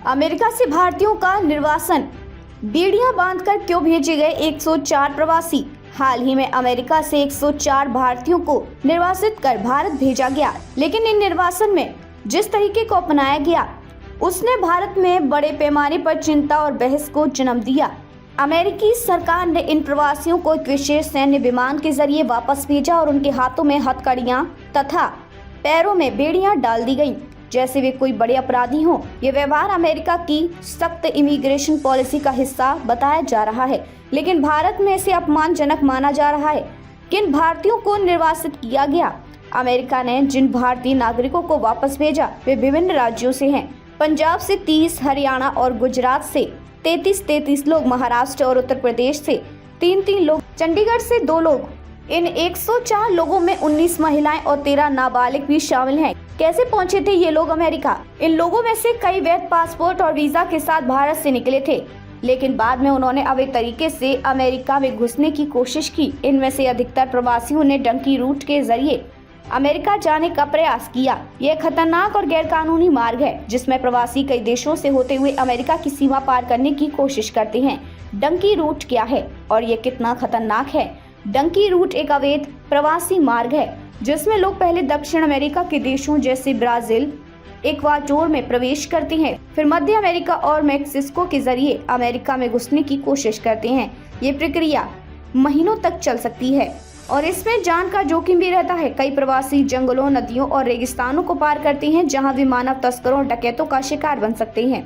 America से भारतीयों का निर्वासन, बेड़ियां बांधकर क्यों भेजे गए 104 प्रवासी। हाल ही में अमेरिका से 104 भारतीयों को निर्वासित कर भारत भेजा गया, लेकिन इन निर्वासन में जिस तरीके को अपनाया गया उसने भारत में बड़े पैमाने पर चिंता और बहस को जन्म दिया। अमेरिकी सरकार ने इन प्रवासियों को एक विशेष सैन्य विमान के जरिए वापस भेजा और उनके हाथों में हथकड़ियां तथा पैरों में बेड़ियां डाल दी गईं, जैसे वे कोई बड़े अपराधी हों। ये व्यवहार अमेरिका की सख्त इमिग्रेशन पॉलिसी का हिस्सा बताया जा रहा है, लेकिन भारत में इसे अपमानजनक माना जा रहा है। किन भारतीयों को निर्वासित किया गया? अमेरिका ने जिन भारतीय नागरिकों को वापस भेजा वे विभिन्न राज्यों से हैं। पंजाब से 30, हरियाणा और गुजरात से 33 लोग, महाराष्ट्र और उत्तर प्रदेश से 3 लोग, चंडीगढ़ से 2 लोग। इन 104 लोगों में 19 महिलाएं और 13 नाबालिग भी शामिल हैं। कैसे पहुंचे थे ये लोग अमेरिका? इन लोगों में से कई वैध पासपोर्ट और वीजा के साथ भारत से निकले थे, लेकिन बाद में उन्होंने अवैध तरीके से अमेरिका में घुसने की कोशिश की। इनमें से अधिकतर प्रवासियों ने डंकी रूट के जरिए अमेरिका जाने का प्रयास किया। यह खतरनाक और गैरकानूनी मार्ग है जिसमें प्रवासी कई देशों से होते हुए अमेरिका की सीमा पार करने की कोशिश करते हैं। डंकी रूट क्या है और ये कितना खतरनाक है? डंकी रूट एक अवैध प्रवासी मार्ग है जिसमें लोग पहले दक्षिण अमेरिका के देशों जैसे ब्राजील, इक्वाडोर में प्रवेश करते हैं, फिर मध्य अमेरिका और मेक्सिको के जरिए अमेरिका में घुसने की कोशिश करते हैं। ये प्रक्रिया महीनों तक चल सकती है और इसमें जान का जोखिम भी रहता है। कई प्रवासी जंगलों, नदियों और रेगिस्तानों को पार करते हैं जहां वे मानव तस्करों और डकैतों का शिकार बन सकते हैं।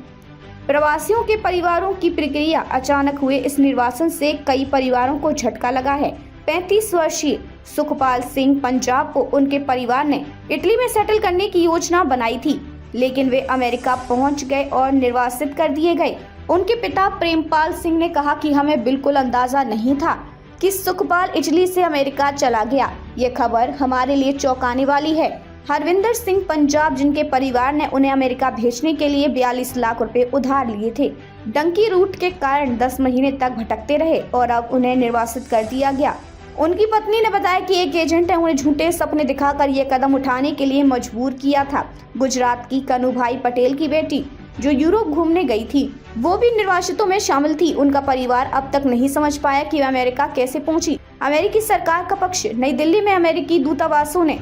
प्रवासियों के परिवारों की प्रक्रिया अचानक हुए इस निर्वासन से कई परिवारों को झटका लगा है। 35 वर्षीय सुखपाल सिंह पंजाब को उनके परिवार ने इटली में सेटल करने की योजना बनाई थी, लेकिन वे अमेरिका पहुंच गए और निर्वासित कर दिए गए। उनके पिता प्रेमपाल सिंह ने कहा कि हमें बिल्कुल अंदाजा नहीं था कि सुखपाल इटली से अमेरिका चला गया। ये खबर हमारे लिए चौंकाने वाली है। हरविंदर सिंह पंजाब, जिनके परिवार ने उन्हें अमेरिका भेजने के लिए 42 लाख रुपए उधार लिए थे, डंकी रूट के कारण 10 महीने तक भटकते रहे और अब उन्हें निर्वासित कर दिया गया। उनकी पत्नी ने बताया कि एक एजेंट ने उन्हें झूठे सपने दिखाकर ये कदम उठाने के लिए मजबूर किया था। गुजरात की कनुभाई पटेल की बेटी जो यूरोप घूमने गई थी, वो भी निर्वासितों में शामिल थी। उनका परिवार अब तक नहीं समझ पाया कि वह अमेरिका कैसे पहुंची। अमेरिकी सरकार का पक्ष। नई दिल्ली में अमेरिकी दूतावासों ने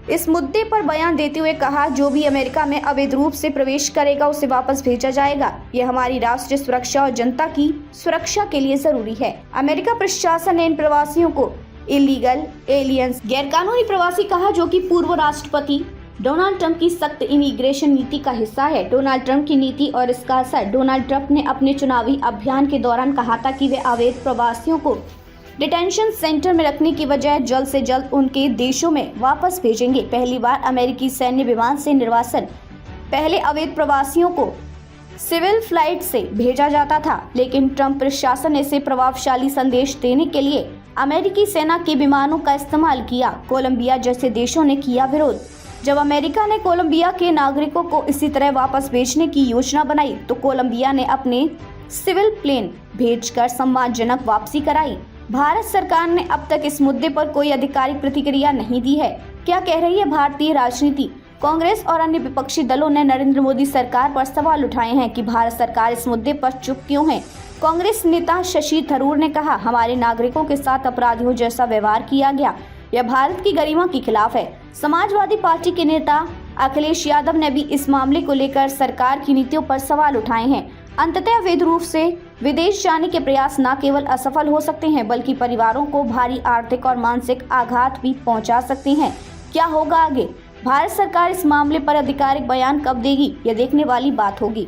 इस मुद्दे पर बयान देते हुए कहा, जो भी अमेरिका में अवैध रूप से प्रवेश करेगा उसे वापस भेजा जाएगा। यह हमारी राष्ट्रीय सुरक्षा और जनता की सुरक्षा के लिए जरूरी है। अमेरिका प्रशासन ने इन प्रवासियों को इलीगल एलियंस, गैरकानूनी प्रवासी कहा, जो कि पूर्व राष्ट्रपति डोनाल्ड ट्रंप की सख्त इमिग्रेशन नीति का हिस्सा है। डोनाल्ड ट्रंप की नीति और इसका असर। डोनाल्ड ट्रंप ने अपने चुनावी अभियान के दौरान कहा था कि वे अवैध प्रवासियों को डिटेंशन सेंटर में रखने की बजाय जल्द से जल्द उनके देशों में वापस भेजेंगे। पहली बार अमेरिकी सैन्य विमान से निर्वासन। पहले अवैध प्रवासियों को सिविल फ्लाइट से भेजा जाता था, लेकिन ट्रंप प्रशासन ने इसे प्रभावशाली संदेश देने के लिए अमेरिकी सेना के विमानों का इस्तेमाल किया। कोलंबिया जैसे देशों ने किया विरोध। जब अमेरिका ने कोलंबिया के नागरिकों को इसी तरह वापस भेजने की योजना बनाई तो कोलंबिया ने अपने सिविल प्लेन भेजकर सम्मानजनक वापसी कराई। भारत सरकार ने अब तक इस मुद्दे पर कोई आधिकारिक प्रतिक्रिया नहीं दी है। क्या कह रही है भारतीय राजनीति? कांग्रेस और अन्य विपक्षी दलों ने नरेंद्र मोदी सरकार पर सवाल उठाए हैं कि भारत सरकार इस मुद्दे पर चुप क्यों है। कांग्रेस नेता शशि थरूर ने कहा, हमारे नागरिकों के साथ अपराधियों जैसा व्यवहार किया गया, यह भारत की गरिमा के खिलाफ है। समाजवादी पार्टी के नेता अखिलेश यादव ने भी इस मामले को लेकर सरकार की नीतियों पर सवाल उठाए हैं। अंततः अवैध रूप से विदेश जाने के प्रयास न केवल असफल हो सकते हैं बल्कि परिवारों को भारी आर्थिक और मानसिक आघात भी पहुंचा सकते हैं। क्या होगा आगे? भारत सरकार इस मामले पर आधिकारिक बयान कब देगी, यह देखने वाली बात होगी।